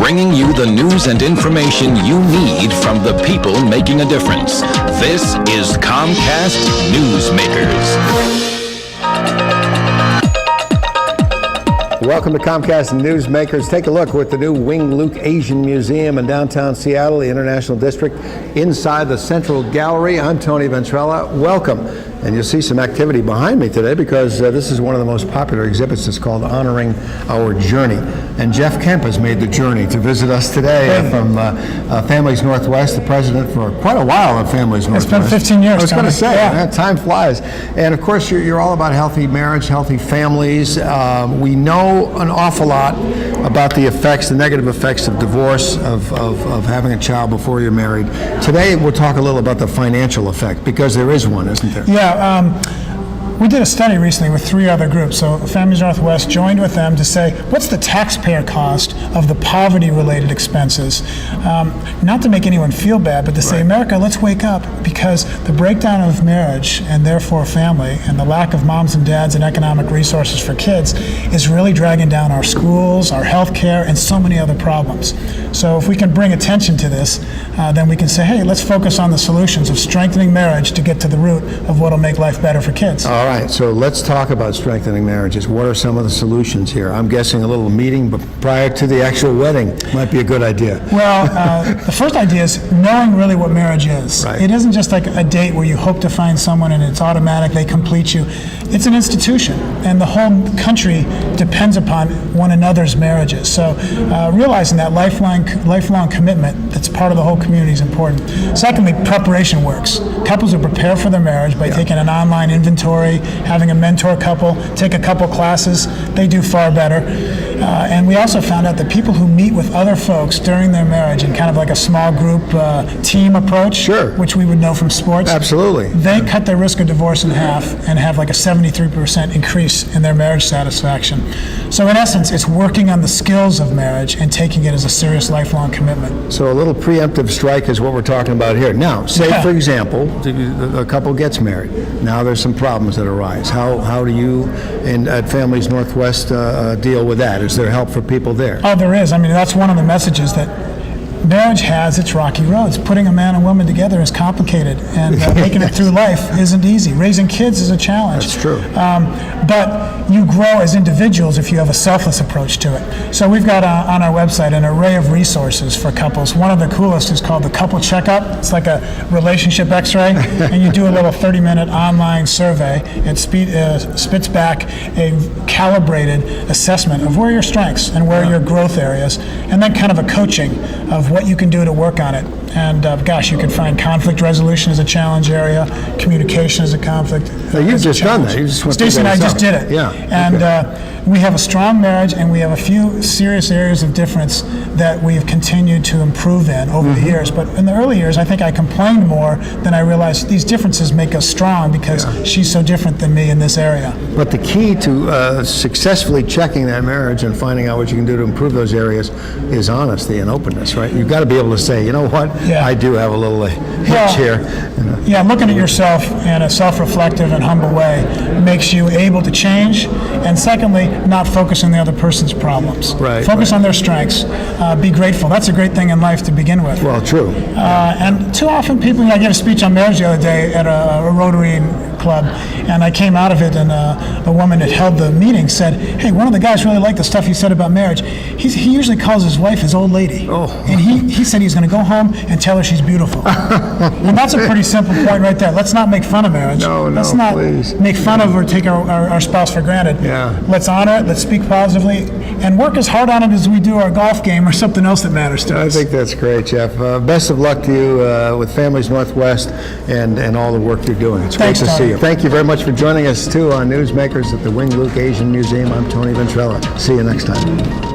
bringing you the news and information you need from the people making a difference. This is Comcast Newsmakers. Welcome to Comcast Newsmakers. Take a look with the new Wing Luke Asian Museum in downtown Seattle, the International District, inside the Central Gallery. I'm Tony Ventrella. Welcome. And you'll see some activity behind me today because this is one of the most popular exhibits. It's called Honoring Our Journey. And Jeff Kemp has made the journey to visit us today from Families Northwest, the president for quite a while of Families Northwest. It's been 15 years. I was going to say, yeah. Time flies. And of course, you're all about healthy marriage, healthy families. We know an awful lot about the effects, the negative effects of divorce, of having a child before you're married. Today, we'll talk a little about the financial effect, because there is one, isn't there? Yeah. We did a study recently with 3 other groups. So Families Northwest joined with them to say, what's the taxpayer cost of the poverty-related expenses? Not to make anyone feel bad, but to say, America, let's wake up, because the breakdown of marriage and therefore family and the lack of moms and dads and economic resources for kids is really dragging down our schools, our health care, and so many other problems. So if we can bring attention to this, then we can say, hey, let's focus on the solutions of strengthening marriage to get to the root of what will make life better for kids. All right, so let's talk about strengthening marriages. What are some of the solutions here? I'm guessing a little meeting prior to the actual wedding might be a good idea. Well, the first idea is knowing really what marriage is. Right. It isn't just like a date where you hope to find someone and it's automatic, they complete you. It's an institution, and the whole country depends upon one another's marriages. So realizing that lifelong commitment that's part of the whole community is important. Secondly, preparation works. Couples who prepare for their marriage by taking an online inventory, having a mentor couple, take a couple classes, they do far better. And we also found out that people who meet with other folks during their marriage in kind of like a small group team approach, which we would know from sports, absolutely, they cut their risk of divorce in half and have like a 73% increase in their marriage satisfaction. So in essence, it's working on the skills of marriage and taking it as a serious lifelong commitment. So a little preemptive strike is what we're talking about here. Now, say for example, a couple gets married. Now there's some problems that arise. How do you and at Families Northwest deal with that? Is there help for people there? Oh, there is. I mean, that's one of the messages, that marriage has its rocky roads. Putting a man and woman together is complicated, and making it through life isn't easy. Raising kids is a challenge. That's true. But you grow as individuals if you have a selfless approach to it. So we've got on our website an array of resources for couples. One of the coolest is called the Couple Checkup. It's like a relationship x-ray, and you do a little 30-minute online survey. It spits back a calibrated assessment of where are your strengths and where are your growth areas, and then kind of a coaching of what you can do to work on it. And gosh, you can find conflict resolution as a challenge area, communication as a conflict. You've just done that. You just went Stacey and I just did it. Yeah. And we have a strong marriage, and we have a few serious areas of difference that we've continued to improve in over the years. But in the early years, I think I complained more than I realized these differences make us strong, because she's so different than me in this area. But the key to successfully checking that marriage and finding out what you can do to improve those areas is honesty and openness, right? You've got to be able to say, you know what, I do have a little hitch here. Yeah, looking at yourself in a self-reflective and humble way makes you able to change. And secondly, not focus on the other person's problems. Focus on their strengths. Be grateful. That's a great thing in life to begin with. Well, true. And too often people, I gave a speech on marriage the other day at a Rotary club, and I came out of it, and a woman that held the meeting said, hey, one of the guys really liked the stuff you said about marriage. He usually calls his wife his old lady. And he said he's going to go home and tell her she's beautiful. And that's a pretty simple point right there. Let's not make fun of marriage. Let's not make fun of or take our spouse for granted. Let's honor it, let's speak positively, and work as hard on it as we do our golf game or something else that matters to us. I think that's great, Jeff. Best of luck to you with Families Northwest and all the work you're doing. It's great to see you. Thank you very much for joining us, too, on Newsmakers at the Wing Luke Asian Museum. I'm Tony Ventrella. See you next time.